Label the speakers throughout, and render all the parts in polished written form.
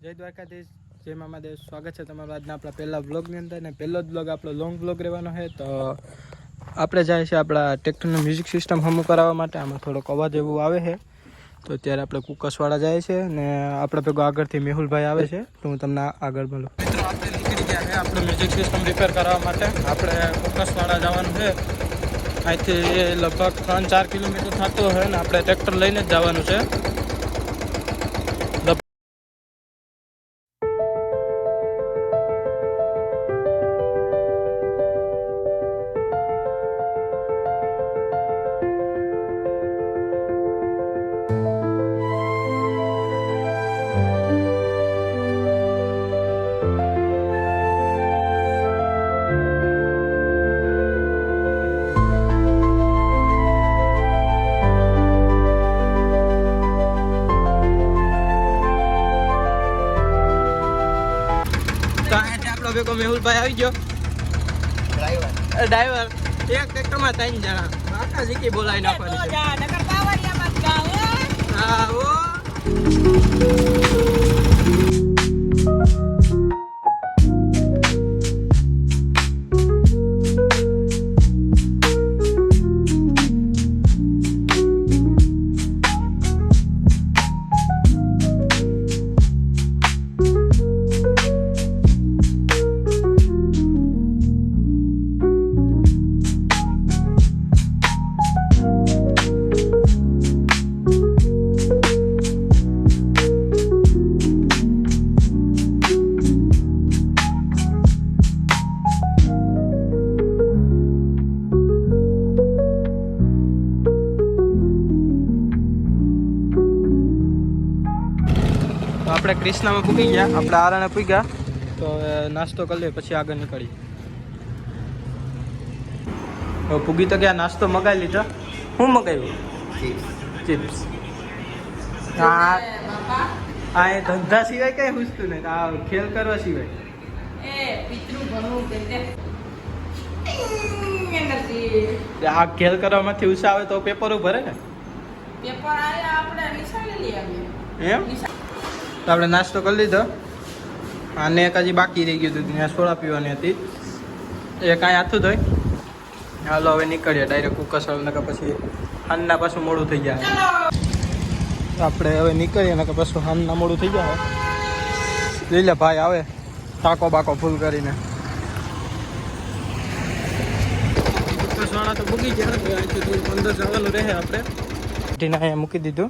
Speaker 1: જય દ્વારકાધીશ, જય મામાદેવ. સ્વાગત છે તમારું આજના આપણા પહેલા વ્લોગની અંદર. ને પહેલો જ વ્લોગ આપણો લોંગ વ્લોગ રહેવાનો છે. તો આપણે જાય છે આપણા ટ્રેક્ટરનું મ્યુઝિક સિસ્ટમ હમું કરાવવા માટે. આમાં થોડોક અવાજ એવું આવે છે, તો અત્યારે આપણે કુકસવાળા જાય છે ને આપણે ભેગો આગળથી મેહુલભાઈ આવે છે, તો હું તમને આગળ બોલું. મિત્રો આપણે નીકળી ગયા છે આપણું મ્યુઝિક સિસ્ટમ રિપેર કરાવવા માટે. આપણે કુકસવાળા જવાનું છે. અહીંથી લગભગ 3-4 કિલોમીટર થતું હોય ને આપણે ટ્રેક્ટર લઈને જ જવાનું છે. ભેગો મેહુલભાઈ આવી ગયો, ડ્રાઈવર. એક ટ્રેક્ટરમાં 3 જણા આખા જીકી બોલાવી નાખવાની. આપણે ક્રિષ્નામાં પૂગી ગયા, આપણે આરાને પૂગ્યા. તો નાસ્તો કરી લઈએ પછી આગળ નીકળીએ. હવે પૂગી તો ગયા, નાસ્તો મગાવી લીધો. શું મગાવ્યું? ચિપ્સ. હા, એ ધંધા સિવાય કઈ પૂછતું નહીં, આ ખેલ કરવા સિવાય. આ ખેલ કરવામાંથી ઉષા આવે તો પેપરો ભરે ને. એમ તો આપણે નાસ્તો કરી લીધો. આને એક હજી બાકી રહી ગયું હતું, ત્યાં સોડા પીવાની હતી. એ કાંઈ હાથું ધોઈ. હાલો હવે નીકળીએ ડાયરેક્ટ કુકસવાળ, નકર પછી હાનના પાછું મોડું થઈ જાય. આપણે હવે નીકળીએ, નકર પાછું હાનના મોડું થઈ જાય. લીલા ભાઈ આવે ટાકો બાકો ફૂલ કરીને. કુકસવાળા તો મૂકી ગયા, અહીંથી અંદર જવાનું રહે. આપણે અહીંયા મૂકી દીધું.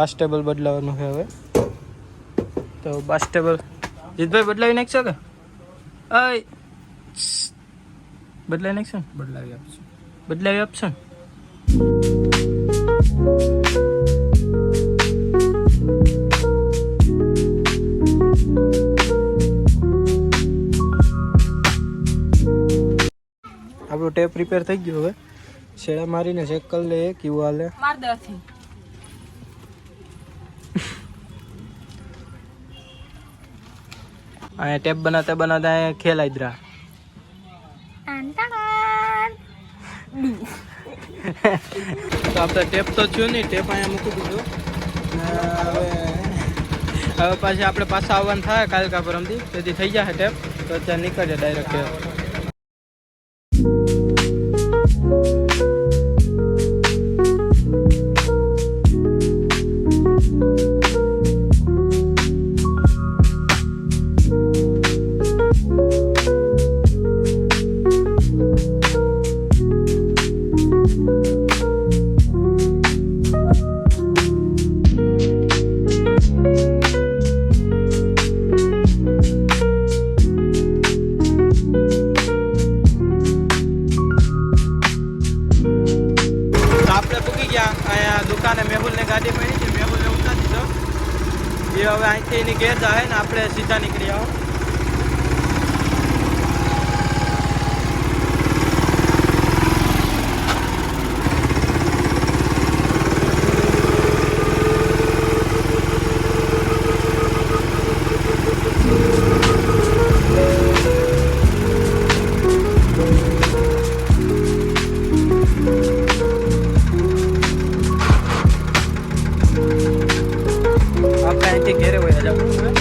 Speaker 1: બાસ ટેબલ બદલાવાનું છે હવે. તો બાસ ટેબલ જીતભાઈ બદલાવી નાખશો કે? બદલાવી નાખશો ને? બદલાવી આપશો ને? આપણું ટેપ રિપેર થઈ ગયું. હવે છેડા મારીને ચેક કરી લઈએ કેવું હાલે. અહીંયા ટેપ બનાવતા અહીંયા ખેલાઈ દ્રા. તો આપણે ટેપ તો થયું નહીં, ટેપ અહીંયા મૂકી દીધું. હવે પાછી આપણે પાછા આવવાનું થાય કાલકા પરમથી, તેથી થઈ જશે ટેપ. તો અત્યારે નીકળીએ ડાયરેક્ટ ટેપ. અહીંયા દુકાને મેહુલને ગાડી પડી છે, મેહુલને ઉતારી દીધો. એ હવે અહીંથી એની ઘેર જાય ને આપણે સીધા નીકળી આવો. અહીંથી ઘેરે વયા જાવ.